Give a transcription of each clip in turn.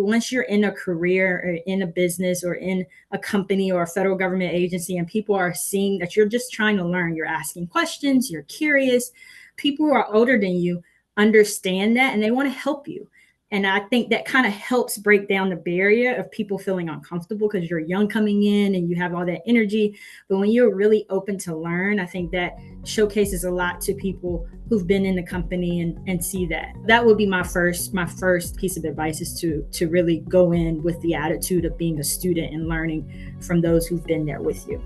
once you're in a career or in a business or in a company or a federal government agency and people are seeing that you're just trying to learn, you're asking questions, you're curious, people who are older than you understand that and they want to help you. And I think that kind of helps break down the barrier of people feeling uncomfortable because you're young coming in and you have all that energy. But when you're really open to learn, I think that showcases a lot to people who've been in the company and see that. That would be my first piece of advice is to really go in with the attitude of being a student and learning from those who've been there with you.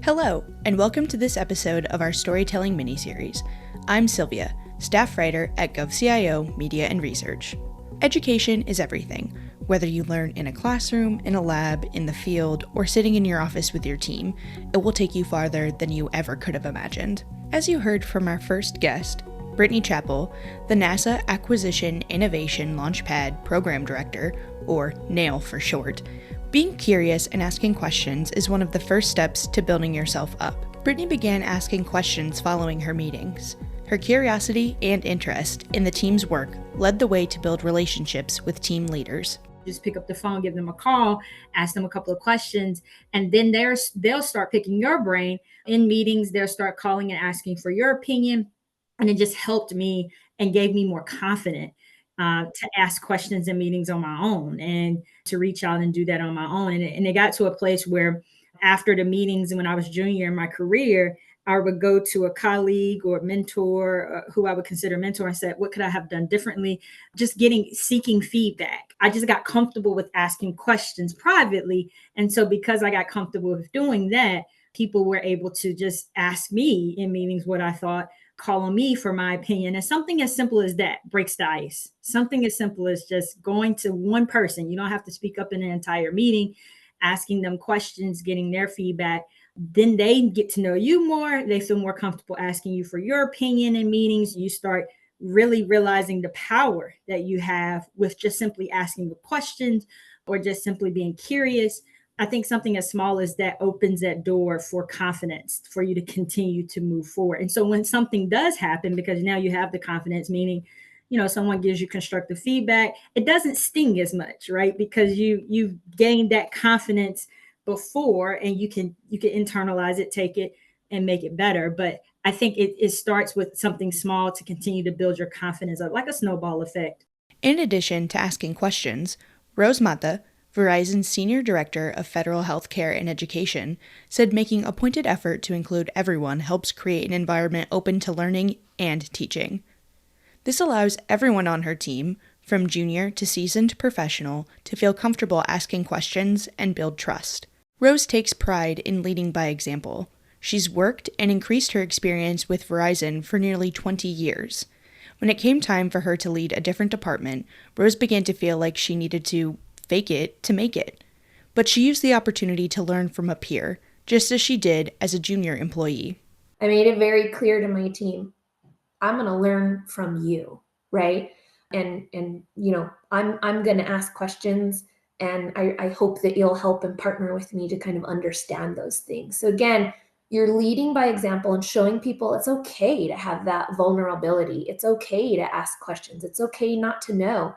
Hello, and welcome to this episode of our Storytelling Miniseries. I'm Sylvia, staff writer at GovCIO Media and Research. Education is everything. Whether you learn in a classroom, in a lab, in the field, or sitting in your office with your team, it will take you farther than you ever could have imagined. As you heard from our first guest, Brittany Chappell, the NASA Acquisition Innovation Launchpad Program Director, or NAIL for short, being curious and asking questions is one of the first steps to building yourself up. Brittany began asking questions following her meetings. Her curiosity and interest in the team's work led the way to build relationships with team leaders. Just pick up the phone, give them a call, ask them a couple of questions, and then they'll start picking your brain. In meetings, they'll start calling and asking for your opinion. And it just helped me and gave me more confidence to ask questions in meetings on my own and to reach out and do that on my own. And it got to a place where after the meetings and when I was junior in my career, I would go to a colleague or mentor who I would consider a mentor and said, what could I have done differently? Just seeking feedback. I just got comfortable with asking questions privately. And so because I got comfortable with doing that, people were able to just ask me in meetings what I thought, call on me for my opinion. And something as simple as that breaks the ice. Something as simple as just going to one person. You don't have to speak up in an entire meeting, asking them questions, getting their feedback. Then they get to know you more. They feel more comfortable asking you for your opinion in meetings. You start really realizing the power that you have with just simply asking the questions or just simply being curious. I think something as small as that opens that door for confidence for you to continue to move forward. And so when something does happen, because now you have the confidence, meaning, someone gives you constructive feedback, it doesn't sting as much, right? Because you've gained that confidence before and you can internalize it, take it and make it better. But I think it starts with something small to continue to build your confidence up, like a snowball effect. In addition to asking questions, Rose Mata, Verizon's Senior Director of Federal Healthcare and Education, said making a pointed effort to include everyone helps create an environment open to learning and teaching. This allows everyone on her team, from junior to seasoned professional, to feel comfortable asking questions and build trust. Rose takes pride in leading by example. She's worked and increased her experience with Verizon for nearly 20 years. When it came time for her to lead a different department, Rose began to feel like she needed to fake it to make it. But she used the opportunity to learn from a peer, just as she did as a junior employee. I made it very clear to my team, I'm going to learn from you, right? And I'm going to ask questions, and I hope that you'll help and partner with me to kind of understand those things. So again, you're leading by example and showing people it's okay to have that vulnerability. It's okay to ask questions. It's okay not to know.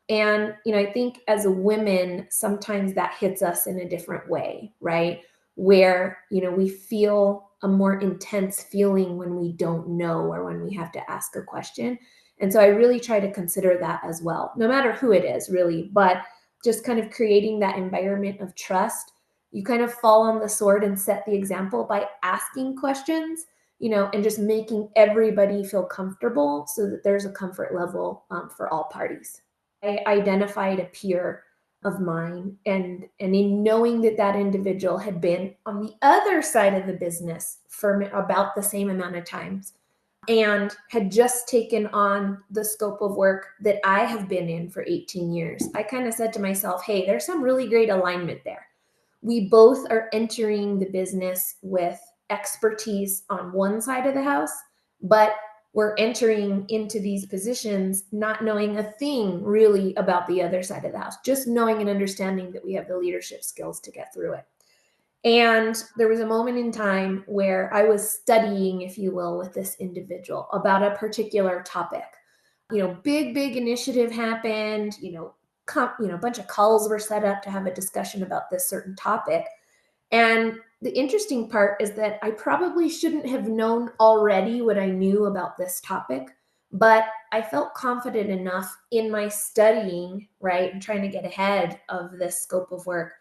And, I think as women, sometimes that hits us in a different way, right? Where, we feel a more intense feeling when we don't know or when we have to ask a question. And so I really try to consider that as well, no matter who it is, really, but just kind of creating that environment of trust. You kind of fall on the sword and set the example by asking questions, and just making everybody feel comfortable so that there's a comfort level for all parties. I identified a peer of mine, and in knowing that individual had been on the other side of the business for about the same amount of times and had just taken on the scope of work that I have been in for 18 years, I kind of said to myself, hey, there's some really great alignment there. We both are entering the business with expertise on one side of the house, but we're entering into these positions not knowing a thing really about the other side of the house, just knowing and understanding that we have the leadership skills to get through it. And there was a moment in time where I was studying, if you will, with this individual about a particular topic. Big initiative happened, a bunch of calls were set up to have a discussion about this certain topic. And the interesting part is that I probably shouldn't have known already what I knew about this topic, but I felt confident enough in my studying, right, and trying to get ahead of this scope of work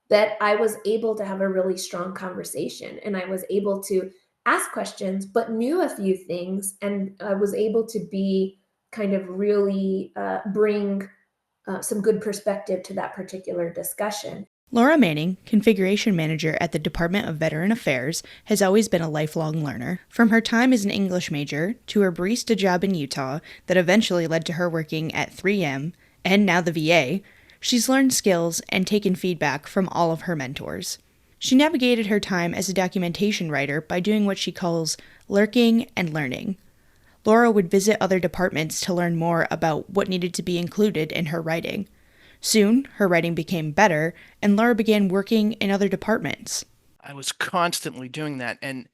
that I was able to have a really strong conversation, and I was able to ask questions, but knew a few things, and I was able to be kind of really bring some good perspective to that particular discussion. Laura Manning, configuration manager at the Department of Veteran Affairs, has always been a lifelong learner. From her time as an English major to her barista job in Utah that eventually led to her working at 3M and now the VA, she's learned skills and taken feedback from all of her mentors. She navigated her time as a documentation writer by doing what she calls lurking and learning. Laura would visit other departments to learn more about what needed to be included in her writing. Soon, her writing became better, and Laura began working in other departments. I was constantly doing that. And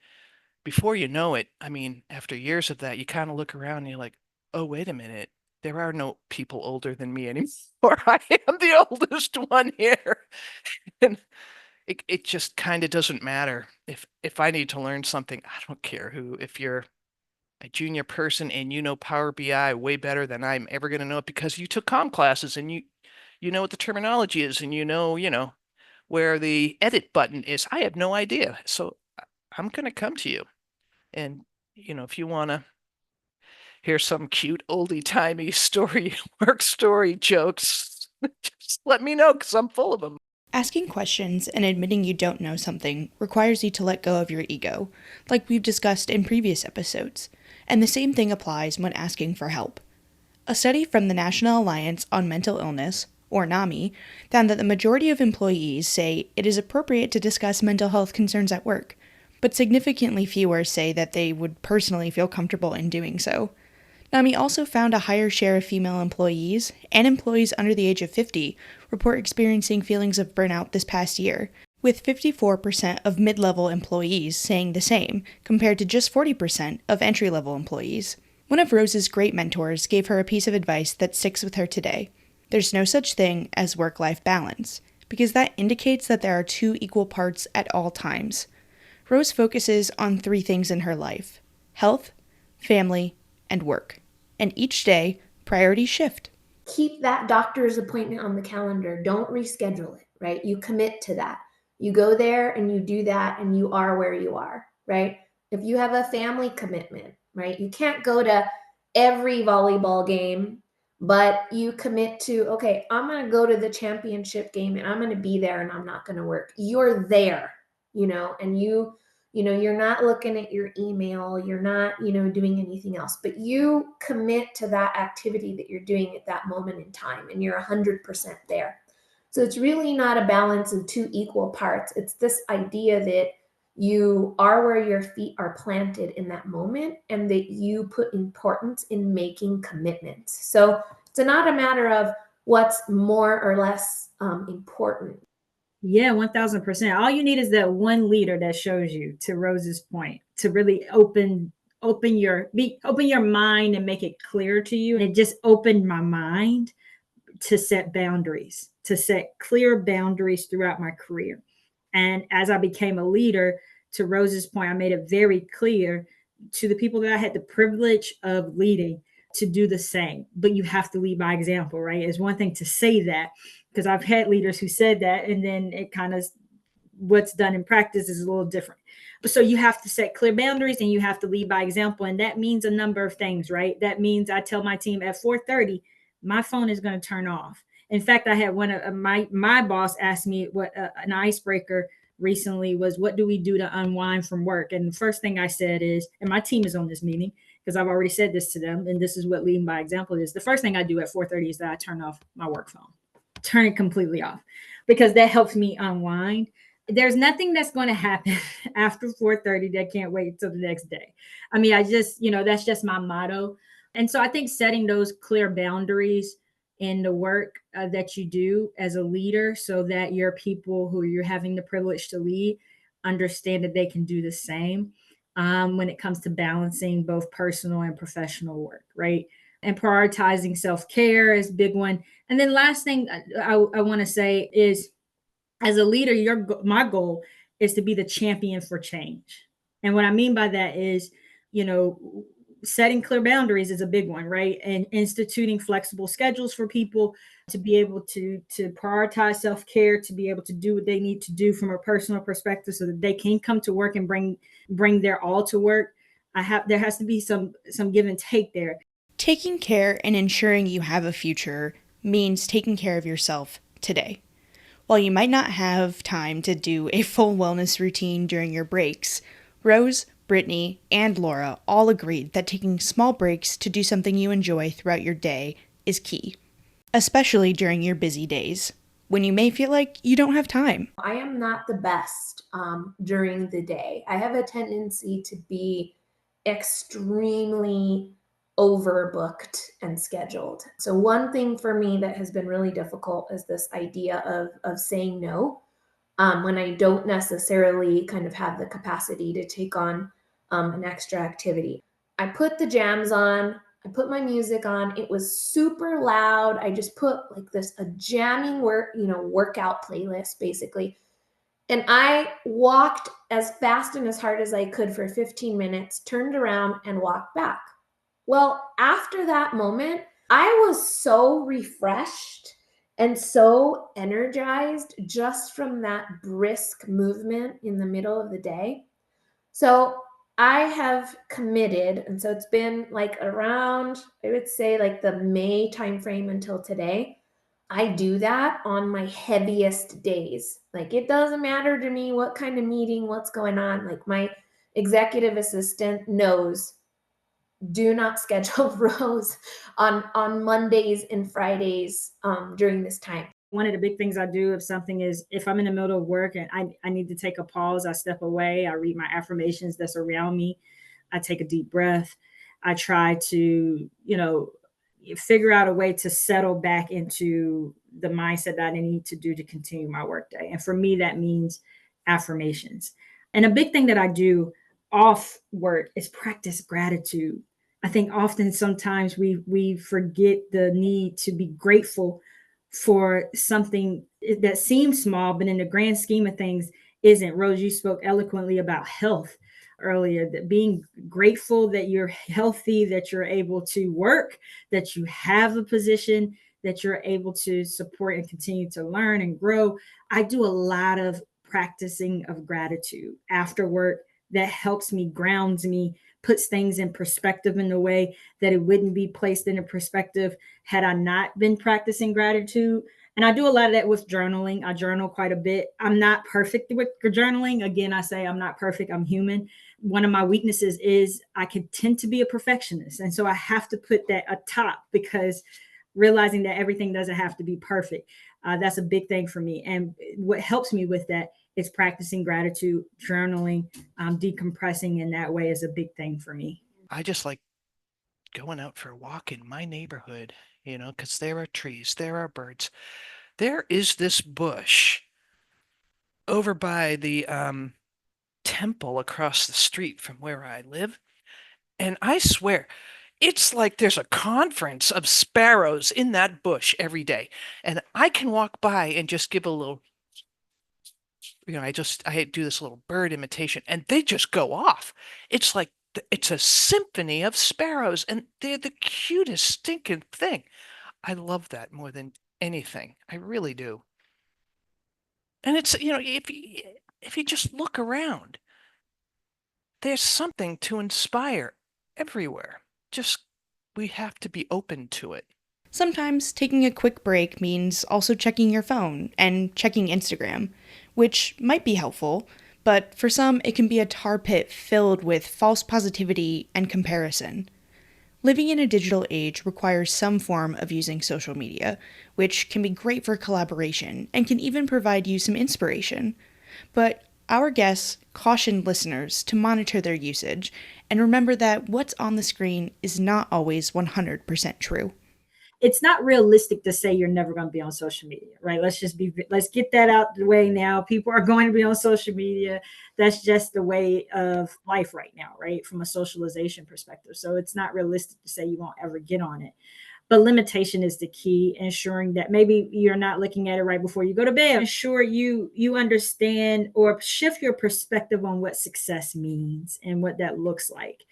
before you know it, I mean, after years of that, you kind of look around and you're like, oh, wait a minute. There are no people older than me anymore. I am the oldest one here. And it just kind of doesn't matter. If I need to learn something, I don't care who. If you're a junior person and you know Power BI way better than I'm ever going to know it because you took comm classes and you know what the terminology is and you know where the edit button is. I have no idea. So I'm going to come to you. And, if you want to hear some cute oldie-timey work story jokes, just let me know because I'm full of them. Asking questions and admitting you don't know something requires you to let go of your ego, like we've discussed in previous episodes. And the same thing applies when asking for help. A study from the National Alliance on Mental Illness, or NAMI, found that the majority of employees say it is appropriate to discuss mental health concerns at work, but significantly fewer say that they would personally feel comfortable in doing so. NAMI also found a higher share of female employees and employees under the age of 50 report experiencing feelings of burnout this past year, with 54% of mid-level employees saying the same, compared to just 40% of entry-level employees. One of Rose's great mentors gave her a piece of advice that sticks with her today. There's no such thing as work-life balance, because that indicates that there are two equal parts at all times. Rose focuses on three things in her life: health, family, and work. And each day, priorities shift. Keep that doctor's appointment on the calendar. Don't reschedule it, right? You commit to that. You go there and you do that and you are where you are, right? If you have a family commitment, right? You can't go to every volleyball game, but you commit to, okay, I'm going to go to the championship game and I'm going to be there and I'm not going to work. You're there, and you're not looking at your email, you're not, doing anything else, but you commit to that activity that you're doing at that moment in time and you're 100% there. So it's really not a balance of two equal parts. It's this idea that you are where your feet are planted in that moment and that you put importance in making commitments. So it's not a matter of what's more or less important. Yeah, 1000%. All you need is that one leader that shows you, to Rose's point, to really open your mind and make it clear to you. And it just opened my mind to set boundaries, to set clear boundaries throughout my career. And as I became a leader, to Rose's point, I made it very clear to the people that I had the privilege of leading to do the same. But you have to lead by example, right? It's one thing to say that, because I've had leaders who said that, and then it kind of, what's done in practice is a little different. So you have to set clear boundaries and you have to lead by example. And that means a number of things, right? That means I tell my team at 4:30, my phone is going to turn off. In fact, I had one of my boss asked me what an icebreaker recently was, what do we do to unwind from work? And the first thing I said is, and my team is on this meeting because I've already said this to them, and this is what leading by example is. The first thing I do at 4:30 is that I turn off my work phone, turn it completely off, because that helps me unwind. There's nothing that's going to happen after 4:30 that can't wait until the next day. I mean, I just, that's just my motto. And so I think setting those clear boundaries in the work that you do as a leader, so that your people who you're having the privilege to lead understand that they can do the same when it comes to balancing both personal and professional work, right? And prioritizing self-care is a big one. And then last thing I want to say is, as a leader, my goal is to be the champion for change. And what I mean by that is, you know, setting clear boundaries is a big one, right? And instituting flexible schedules for people to be able to prioritize self-care, to be able to do what they need to do from a personal perspective so that they can come to work and bring their all to work. There has to be some give and take there. Taking care and ensuring you have a future means taking care of yourself today. While you might not have time to do a full wellness routine during your breaks, Rose, Brittany, and Laura all agreed that taking small breaks to do something you enjoy throughout your day is key, especially during your busy days, when you may feel like you don't have time. I am not the best during the day. I have a tendency to be extremely overbooked and scheduled. So one thing for me that has been really difficult is this idea of saying no when I don't necessarily kind of have the capacity to take on an extra activity. I put the jams on. I put my music on. It was super loud. I just put like a jamming workout playlist basically. And I walked as fast and as hard as I could for 15 minutes, turned around and walked back. Well, after that moment, I was so refreshed and so energized just from that brisk movement in the middle of the day. So I have committed, and so it's been like around, I would say like the May timeframe until today. I do that on my heaviest days. Like it doesn't matter to me what kind of meeting, what's going on. Like my executive assistant knows, do not schedule Rose on Mondays and Fridays during this time. One of the big things I do if I'm in the middle of work and I need to take a pause, I step away, I read my affirmations that's around me, I take a deep breath, I try to, figure out a way to settle back into the mindset that I need to do to continue my workday. And for me, that means affirmations. And a big thing that I do off work is practice gratitude. I think often sometimes we forget the need to be grateful for something that seems small, but in the grand scheme of things isn't. Rose, you spoke eloquently about health earlier, that being grateful that you're healthy, that you're able to work, that you have a position, that you're able to support and continue to learn and grow. I do a lot of practicing of gratitude after work that helps me, grounds me, puts things in perspective in a way that it wouldn't be placed in a perspective had I not been practicing gratitude. And I do a lot of that with journaling. I journal quite a bit. I'm not perfect with journaling. Again, I say I'm not perfect. I'm human. One of my weaknesses is I can tend to be a perfectionist. And so I have to put that atop, because realizing that everything doesn't have to be perfect. That's a big thing for me. And what helps me with that is practicing gratitude, journaling, decompressing in that way is a big thing for me. I just like going out for a walk in my neighborhood, because there are trees, there are birds. There is this bush over by the temple across the street from where I live. And I swear, it's like there's a conference of sparrows in that bush every day. And I can walk by and just give a little, I do this little bird imitation and they just go off. It's like, it's a symphony of sparrows and they're the cutest stinking thing. I love that more than anything. I really do. And it's, if you just look around, there's something to inspire everywhere. Just, we have to be open to it. Sometimes taking a quick break means also checking your phone and checking Instagram, which might be helpful, but for some it can be a tar pit filled with false positivity and comparison. Living in a digital age requires some form of using social media, which can be great for collaboration and can even provide you some inspiration. But our guests cautioned listeners to monitor their usage and remember that what's on the screen is not always 100% true. it's not realistic to say you're never going to be on social media, right? Let's get that out the way now. People are going to be on social media. That's just the way of life right now, right? From a socialization perspective. So it's not realistic to say you won't ever get on it. But limitation is the key, ensuring that maybe you're not looking at it right before you go to bed. Ensure you understand or shift your perspective on what success means and what that looks like,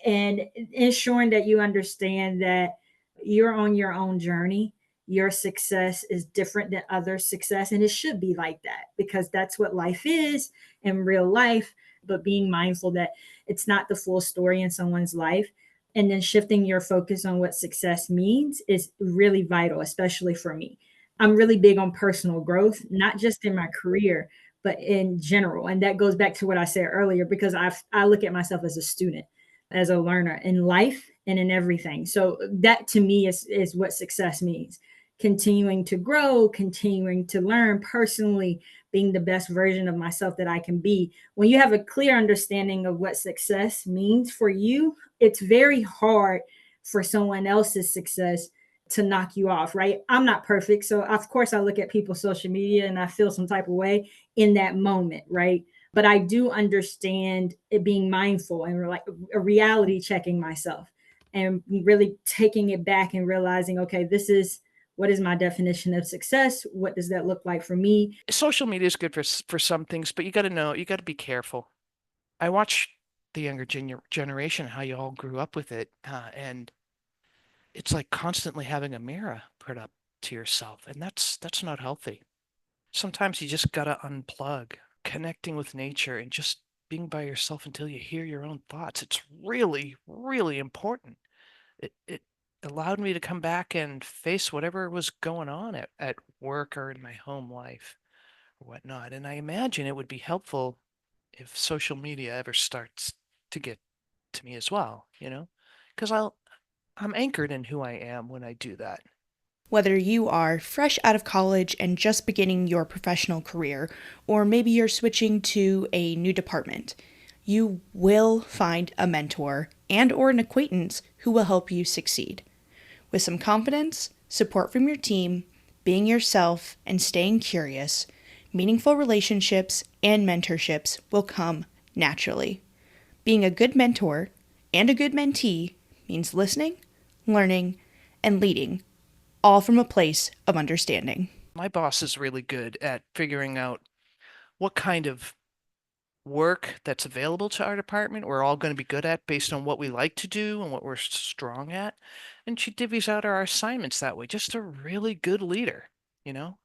and ensuring that you understand that you're on your own journey. Your success is different than other success, and it should be like that because that's what life is in real life. But being mindful that it's not the full story in someone's life, and then shifting your focus on what success means is really vital, especially for me. I'm really big on personal growth, not just in my career, but in general. And that goes back to what I said earlier, because I look at myself as a student, as a learner in life and in everything. So that to me is what success means. Continuing to grow, continuing to learn personally, being the best version of myself that I can be. When you have a clear understanding of what success means for you, it's very hard for someone else's success to knock you off, right? I'm not perfect. So, of course, I look at people's social media and I feel some type of way in that moment, right? But I do understand it, being mindful and like a reality checking myself and really taking it back and realizing, okay, this is what is my definition of success? What does that look like for me? Social media is good for some things, but you got to know, you got to be careful. I watch the younger generation, how you all grew up with it, and it's like constantly having a mirror put up to yourself, and that's not healthy. Sometimes you just gotta unplug, connecting with nature and just being by yourself until you hear your own thoughts. It's really, really important. It allowed me to come back and face whatever was going on at work or in my home life or whatnot. And I imagine it would be helpful if social media ever starts to get to me as well, because I'm anchored in who I am when I do that. Whether you are fresh out of college and just beginning your professional career, or maybe you're switching to a new department, you will find a mentor and or an acquaintance who will help you succeed. With some confidence, support from your team, being yourself, and staying curious, meaningful relationships and mentorships will come naturally. Being a good mentor and a good mentee means listening, learning, and leading, all from a place of understanding. My boss is really good at figuring out what kind of work that's available to our department we're all going to be good at based on what we like to do and what we're strong at. And she divvies out our assignments that way. Just a really good leader, you know?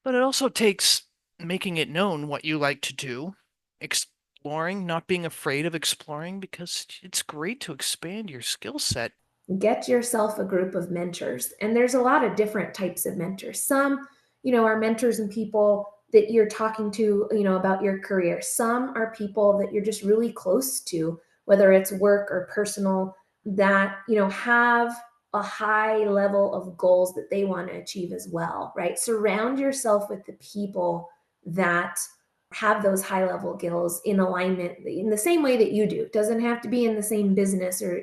But it also takes making it known what you like to do, exploring, not being afraid of exploring, because it's great to expand your skill set. Get yourself a group of mentors. And there's a lot of different types of mentors. Some, are mentors and people that you're talking to, about your career. Some are people that you're just really close to, whether it's work or personal, that, have a high level of goals that they want to achieve as well, right? Surround yourself with the people that have those high level goals in alignment in the same way that you do. It doesn't have to be in the same business or,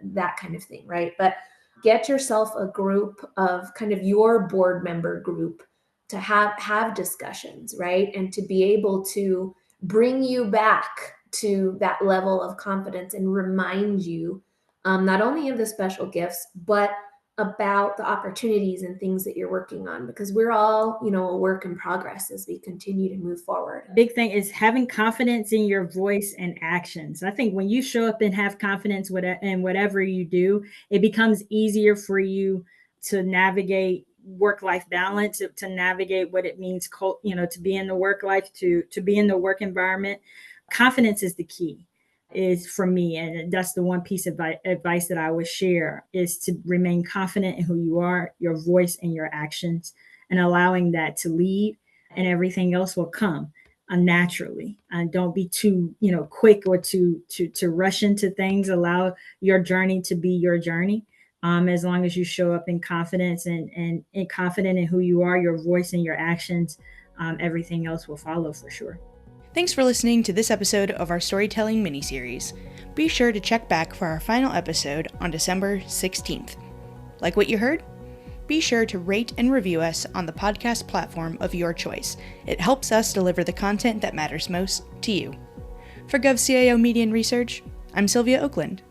that kind of thing, right? But get yourself a group of kind of your board member group to have discussions, right? And to be able to bring you back to that level of confidence and remind you not only of the special gifts, but about the opportunities and things that you're working on, because we're all, a work in progress as we continue to move forward. Big thing is having confidence in your voice and actions. I think when you show up and have confidence in whatever you do, it becomes easier for you to navigate work-life balance, to navigate what it means, to be in the work life, to be in the work environment. Confidence is the key, is for me, and that's the one piece of advice that I would share, is to remain confident in who you are, your voice and your actions, and allowing that to lead, and everything else will come naturally. And don't be too quick or to rush into things. Allow your journey to be your journey. As long as you show up in confidence and confident in who you are, your voice and your actions, everything else will follow for sure. Thanks for listening to this episode of our Storytelling Miniseries. Be sure to check back for our final episode on December 16th. Like what you heard? Be sure to rate and review us on the podcast platform of your choice. It helps us deliver the content that matters most to you. For GovCIO Media and Research, I'm Sylvia Oakland.